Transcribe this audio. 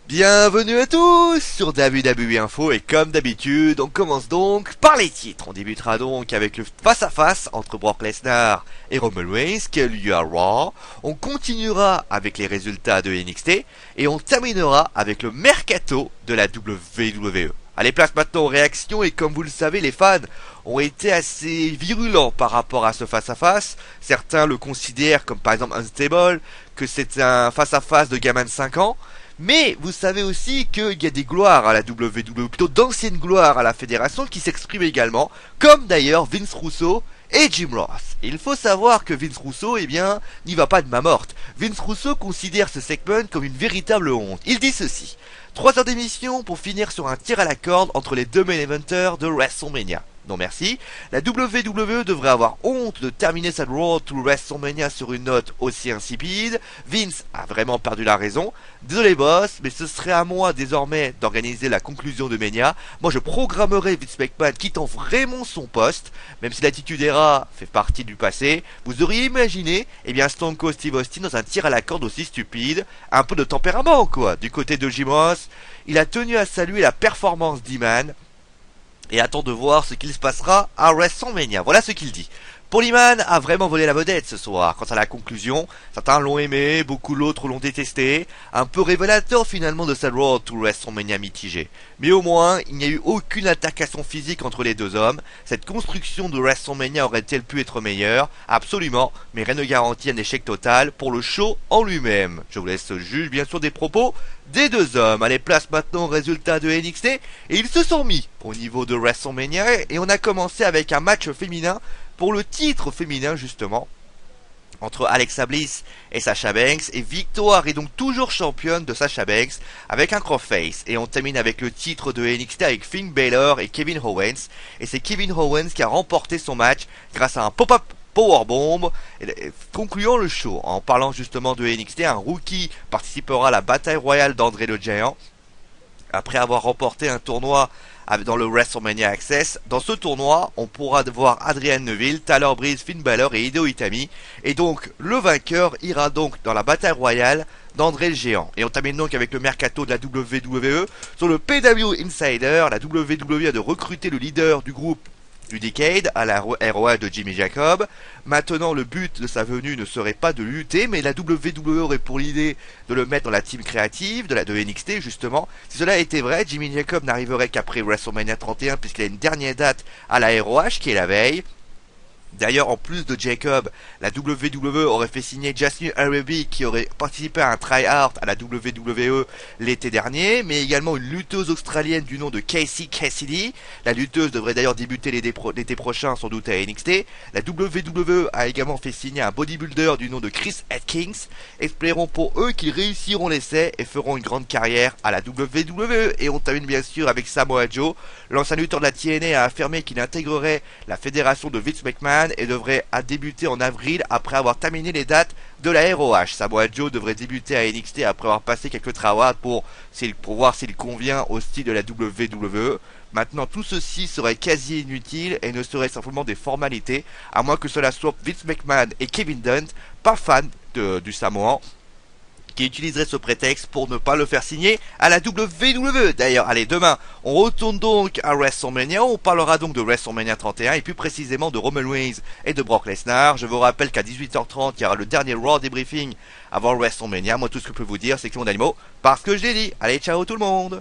Bienvenue à tous sur WWE Info et comme d'habitude, on commence donc par les titres. On débutera donc avec le face-à-face entre Brock Lesnar et Roman Reigns qui a lieu à Raw. On continuera avec les résultats de NXT et on terminera avec le mercato de la WWE. Allez, place maintenant aux réactions et comme vous le savez, les fans ont été assez virulents par rapport à ce face-à-face. Certains le considèrent comme par exemple unstable, que c'est un face-à-face de gamin de 5 ans. Mais vous savez aussi qu'il y a des gloires à la WWE, plutôt d'anciennes gloires à la fédération qui s'expriment également, comme d'ailleurs Vince Russo et Jim Ross. Et il faut savoir que Vince Russo, n'y va pas de main morte. Vince Russo considère ce segment comme une véritable honte. Il dit ceci: 3 heures d'émission pour finir sur un tir à la corde entre les deux main eventers de WrestleMania. Non merci, la WWE devrait avoir honte de terminer sa Road to WrestleMania sur une note aussi insipide. Vince a vraiment perdu la raison. Désolé boss, mais ce serait à moi désormais d'organiser la conclusion de Mania. Moi je programmerai Vince McMahon quittant vraiment son poste, même si l'attitude era fait partie du passé. Vous auriez imaginé, Stone Cold Steve Austin dans un tir à la corde aussi stupide. Un peu de tempérament quoi, du côté de Jim Ross. Il a tenu à saluer la performance d'E-Man et attend de voir ce qu'il se passera à WrestleMania. Voilà ce qu'il dit. Paul Heyman a vraiment volé la vedette ce soir. Quant à la conclusion, certains l'ont aimé, beaucoup d'autres l'ont détesté. Un peu révélateur finalement de sa Road to WrestleMania mitigée. Mais au moins, il n'y a eu aucune altercation physique entre les deux hommes. Cette construction de WrestleMania aurait-elle pu être meilleure? Absolument, mais rien ne garantit un échec total pour le show en lui-même. Je vous laisse juger bien sûr des propos des deux hommes. Allez, place maintenant au résultat de NXT. Et ils se sont mis au niveau de WrestleMania et on a commencé avec un match féminin pour le titre féminin justement, entre Alexa Bliss et Sasha Banks, et victoire est donc toujours championne de Sasha Banks avec un crossface. Et on termine avec le titre de NXT avec Finn Balor et Kevin Owens, et c'est Kevin Owens qui a remporté son match grâce à un pop-up powerbomb, concluant le show. En parlant justement de NXT, un rookie participera à la bataille royale d'André le Géant après avoir remporté un tournoi dans le WrestleMania Access. Dans ce tournoi, on pourra voir Adrian Neville, Tyler Breeze, Finn Balor et Hideo Itami. Et donc, le vainqueur ira donc dans la bataille royale d'André le Géant. Et on termine donc avec le mercato de la WWE. Sur le PW Insider, la WWE a de recruter le leader du groupe du Decade à la ROH de Jimmy Jacob. Maintenant, le but de sa venue ne serait pas de lutter, mais la WWE aurait pour l'idée de le mettre dans la team créative de NXT justement. Si cela était vrai, Jimmy Jacob n'arriverait qu'après WrestleMania 31 puisqu'il a une dernière date à la ROH qui est la veille. D'ailleurs, en plus de Jacob, la WWE aurait fait signer Jasmine Arabi qui aurait participé à un try-out à la WWE l'été dernier, mais également une lutteuse australienne du nom de Casey Cassidy. La lutteuse devrait d'ailleurs débuter l'été prochain, sans doute à NXT. La WWE a également fait signer un bodybuilder du nom de Chris Atkins. Espérons pour eux qu'ils réussiront l'essai et feront une grande carrière à la WWE. Et on termine bien sûr avec Samoa Joe. L'ancien lutteur de la TNA a affirmé qu'il intégrerait la fédération de Vince McMahon et devrait débuter en avril après avoir terminé les dates de la ROH. Samoa Joe devrait débuter à NXT après avoir passé quelques tryouts pour voir s'il convient au style de la WWE. Maintenant, tout ceci serait quasi inutile et ne serait simplement des formalités, à moins que cela soit Vince McMahon et Kevin Dunn, pas fans du Samoan, qui utiliserait ce prétexte pour ne pas le faire signer à la WWE. D'ailleurs, allez, demain, on retourne donc à WrestleMania, on parlera donc de WrestleMania 31 et plus précisément de Roman Reigns et de Brock Lesnar. Je vous rappelle qu'à 18h30, il y aura le dernier Raw débriefing avant WrestleMania. Moi, tout ce que je peux vous dire, c'est que mon animaux, parce que je l'ai dit. Allez, ciao tout le monde!